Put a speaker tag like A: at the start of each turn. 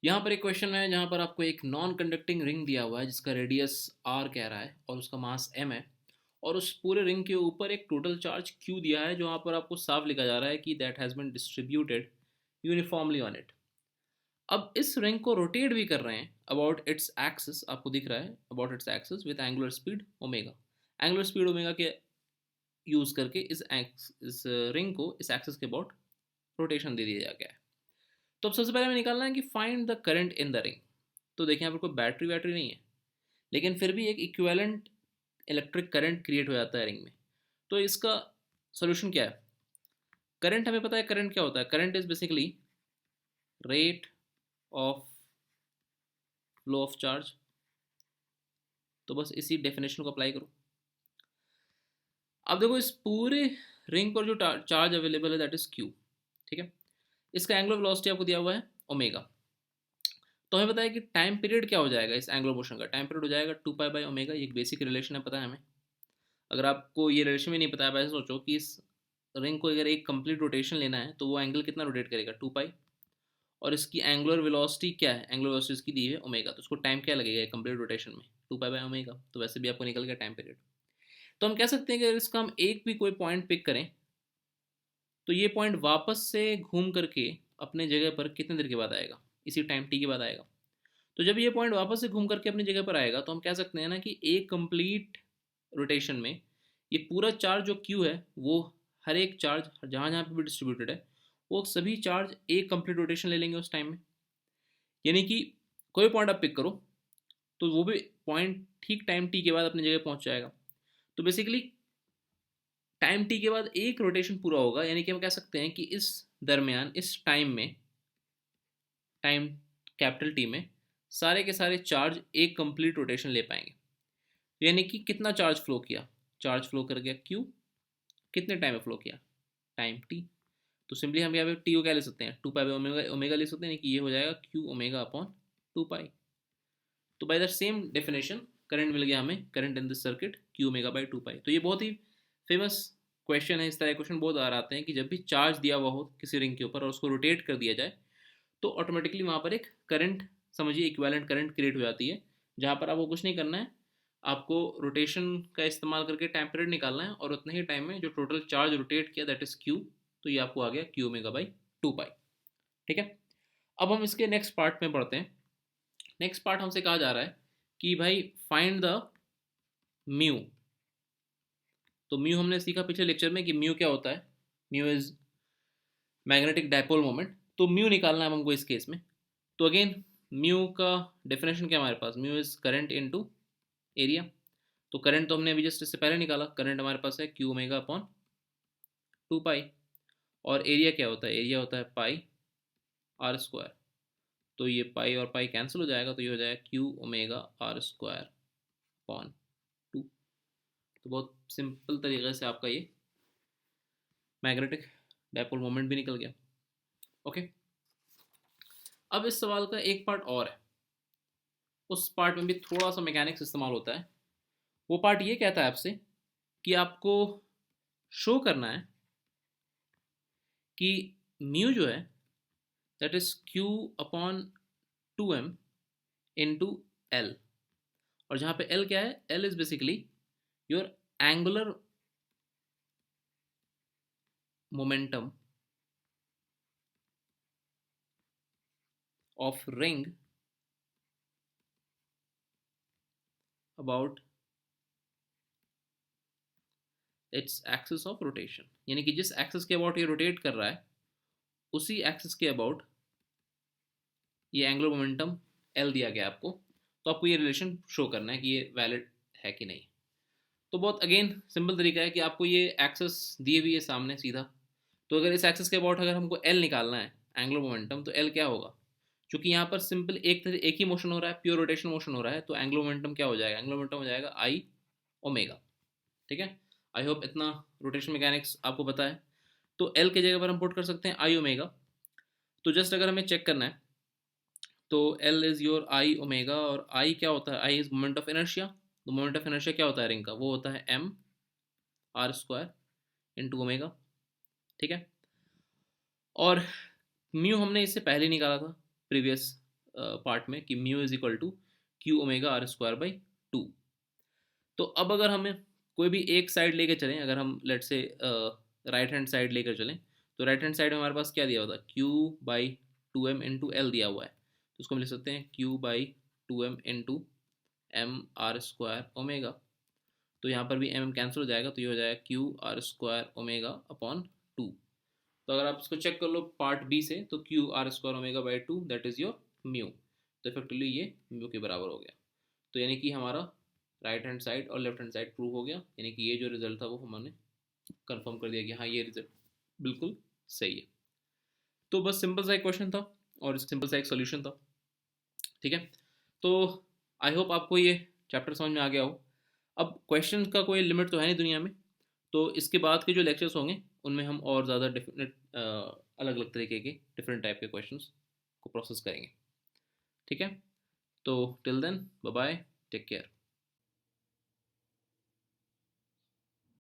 A: यहाँ पर एक क्वेश्चन है जहाँ पर आपको एक नॉन कंडक्टिंग रिंग दिया हुआ है जिसका रेडियस r कह रहा है और उसका मास m है, और उस पूरे रिंग के ऊपर एक टोटल चार्ज q दिया है जो यहाँ पर आपको साफ लिखा जा रहा है कि that has been distributed uniformly on it. अब इस रिंग को रोटेट भी कर रहे हैं अबाउट इट्स एक्सिस, आपको दिख रहा है about its axis with angular speed omega. Angular speed omega के यूज़ करके इस रिंग को इस एक्सिस के अबाउट रोटेशन दे दिया गया है। तो अब सबसे पहले हमें निकालना है कि find the current in the ring. तो देखिए यहाँ पर कोई बैटरी वैटरी नहीं है, लेकिन फिर भी एक इक्विवेलेंट इलेक्ट्रिक करंट क्रिएट हो जाता है रिंग में। तो इसका सोल्यूशन क्या है? करंट हमें पता है, करंट क्या होता है? Current is basically rate of flow of charge. तो बस इसी डेफिनेशन को अप्लाई करो। अब देखो इस पूरे रिंग पर जो चार्ज अवेलेबल है दैट इज क्यू, ठीक है। इसका एंगुलर वेलोसिटी आपको दिया हुआ है ओमेगा। तो हमें पता है कि टाइम पीरियड क्या हो जाएगा इस एंगुलर मोशन का? टाइम पीरियड हो जाएगा 2 पाई बाई ओमेगा। ये एक बेसिक रिलेशन है, पता है हमें। अगर आपको ये रिलेशन भी नहीं पता है, ऐसे सोचो कि इस रिंग को अगर एक कंप्लीट रोटेशन लेना है तो वो एंगल कितना रोटेट करेगा? 2 पाई। और इसकी एंगुलर वेलोसिटी क्या है? एंगुलर वेलोसिटी इसकी दी है ओमेगा, तो उसको टाइम क्या लगेगा कंप्लीट रोटेशन में? 2 पाई बाई ओमेगा। तो वैसे भी आपको निकल गया टाइम पीरियड। तो हम कह सकते हैं कि अगर इसका हम एक भी कोई पॉइंट पिक करें तो ये पॉइंट वापस से घूम करके अपने जगह पर कितने देर के बाद आएगा? इसी टाइम टी के बाद आएगा। तो जब ये पॉइंट वापस से घूम करके अपनी जगह पर आएगा तो हम कह सकते हैं ना कि एक कंप्लीट रोटेशन में ये पूरा चार्ज जो क्यू है वो हर एक चार्ज जहाँ जहाँ पे भी डिस्ट्रीब्यूटेड है वो सभी चार्ज एक कंप्लीट रोटेशन ले लेंगे उस टाइम में। यानी कि कोई पॉइंट आप पिक करो तो वो भी पॉइंट ठीक टाइम टी के बाद अपनी जगह पहुँच जाएगा। तो बेसिकली टाइम टी के बाद एक रोटेशन पूरा होगा, यानी कि हम कह सकते हैं कि इस दरमियान इस टाइम में, टाइम कैपिटल टी में सारे के सारे चार्ज एक कंप्लीट रोटेशन ले पाएंगे। यानी कि कितना चार्ज फ्लो किया? चार्ज फ्लो कर गया क्यू। कितने टाइम में फ्लो किया? Time T. तो सिंपली हम यहाँ पे टी को क्या ले सकते हैं? 2 पाई बाई ओमेगा ओमेगा ले सकते हैं कि ये हो जाएगा क्यू ओमेगा अपॉन 2 पाई। तो by the same definition current मिल गया हमें, current in this circuit Q omega by 2 pi. तो ये बहुत ही फेमस क्वेश्चन है। इस तरह क्वेश्चन बहुत बार आते हैं कि जब भी चार्ज दिया हुआ हो किसी रिंग के ऊपर और उसको रोटेट कर दिया जाए तो ऑटोमेटिकली वहाँ पर एक करंट, समझिए इक्विवेलेंट करंट क्रिएट हो जाती है, जहाँ पर आपको कुछ नहीं करना है, आपको रोटेशन का इस्तेमाल करके टाइम पीरियड निकालना है और उतने ही टाइम में जो टोटल चार्ज रोटेट किया दैट इज क्यू, तो ये आपको आ गया क्यू ओमेगा बाई 2 पाई। ठीक है। अब हम इसके नेक्स्ट पार्ट में पढ़ते हैं। नेक्स्ट पार्ट हमसे कहा जा रहा है कि भाई फाइंड द म्यू। तो म्यू हमने सीखा पिछले लेक्चर में कि म्यू क्या होता है। Mu is magnetic dipole moment. तो म्यू निकालना है हमको इस केस में। तो अगेन म्यू का डेफिनेशन क्या हमारे पास? Mu is current into area. तो करंट तो हमने अभी जस्ट इससे पहले निकाला, करंट हमारे पास है क्यू ओमेगा अपॉन 2 पाई। और एरिया क्या होता है? एरिया होता है पाई आर स्क्वायर। तो ये पाई और पाई कैंसिल हो जाएगा, तो ये हो जाएगा Q omega R square upon 2। तो बहुत सिंपल तरीके से आपका ये मैग्नेटिक डायपोल मोमेंट भी निकल गया। ओके। अब इस सवाल का एक पार्ट और है, उस पार्ट में भी थोड़ा सा मैकेनिक्स इस्तेमाल होता है। वो पार्ट ये कहता है आपसे कि आपको शो करना है कि म्यू जो है that is Q upon 2m into L. और जहाँ पे एल क्या है? L is basically your angular momentum of ring about its axis of rotation. यानी कि जिस एक्सिस के अबाउट ये रोटेट कर रहा है उसी एक्सिस के अबाउट ये एंगुलर मोमेंटम एल दिया गया आपको। तो आपको ये रिलेशन शो करना है कि ये वैलिड है कि नहीं। तो बहुत अगेन सिंपल तरीका है कि आपको ये एक्सेस दिए हुई है सामने सीधा। तो अगर इस एक्सेस के अबाउट अगर हमको एल निकालना है एंगुलर मोमेंटम, तो एल क्या होगा? क्योंकि यहाँ पर सिंपल एक ही मोशन हो रहा है, प्योर रोटेशन मोशन हो रहा है, तो एंगुलर मोमेंटम क्या हो जाएगा? एंगुलर मोमेंटम हो जाएगा आई ओमेगा। ठीक है। आई होप इतना रोटेशन मैकेनिक्स आपको पता है। तो एल के जगह पर हम पुट कर सकते हैं आई ओमेगा। तो जस्ट अगर हमें चेक करना है तो L is your I omega, और आई क्या होता है? I is moment of inertia. तो मोमेंट ऑफ इनर्शिया क्या होता है रिंग का? वो होता है M R square into omega. ठीक है। और म्यू हमने इससे पहले निकाला था प्रीवियस पार्ट में कि mu is equal to Q omega R square by 2। तो अब अगर हमें कोई भी एक साइड लेके चलें, अगर हम लेट से राइट हैंड साइड लेकर चलें, तो राइट हैंड साइड में हमारे पास क्या दिया हुआ था, Q by 2m into L दिया हुआ है। तो उसको हम लिख सकते हैं Q by 2m into M R square omega. तो यहाँ पर भी एम कैंसिल हो जाएगा, तो ये हो जाएगा Q R square omega upon 2। तो अगर आप इसको चेक कर लो पार्ट बी से, तो Q R square omega by 2 that is your mu. तो इफेक्टिवली ये म्यू के बराबर हो गया। तो यानी कि हमारा राइट हैंड साइड और लेफ्ट हैंड साइड प्रूव हो गया, यानी कि ये जो रिजल्ट था वो हमने कंफर्म कर दिया कि हाँ ये रिजल्ट बिल्कुल सही है। तो बस सिंपल सा एक क्वेश्चन था और सिंपल सा एक सोल्यूशन था, ठीक है। तो आई होप आपको ये चैप्टर समझ में आ गया हो। अब क्वेश्चन का कोई लिमिट तो है नहीं दुनिया में, तो इसके बाद के जो लेक्चर्स होंगे उनमें हम और ज़्यादा डिफरेंट अलग अलग तरीके के डिफरेंट टाइप के क्वेश्चंस को प्रोसेस करेंगे, ठीक है। तो till then bye bye, take care.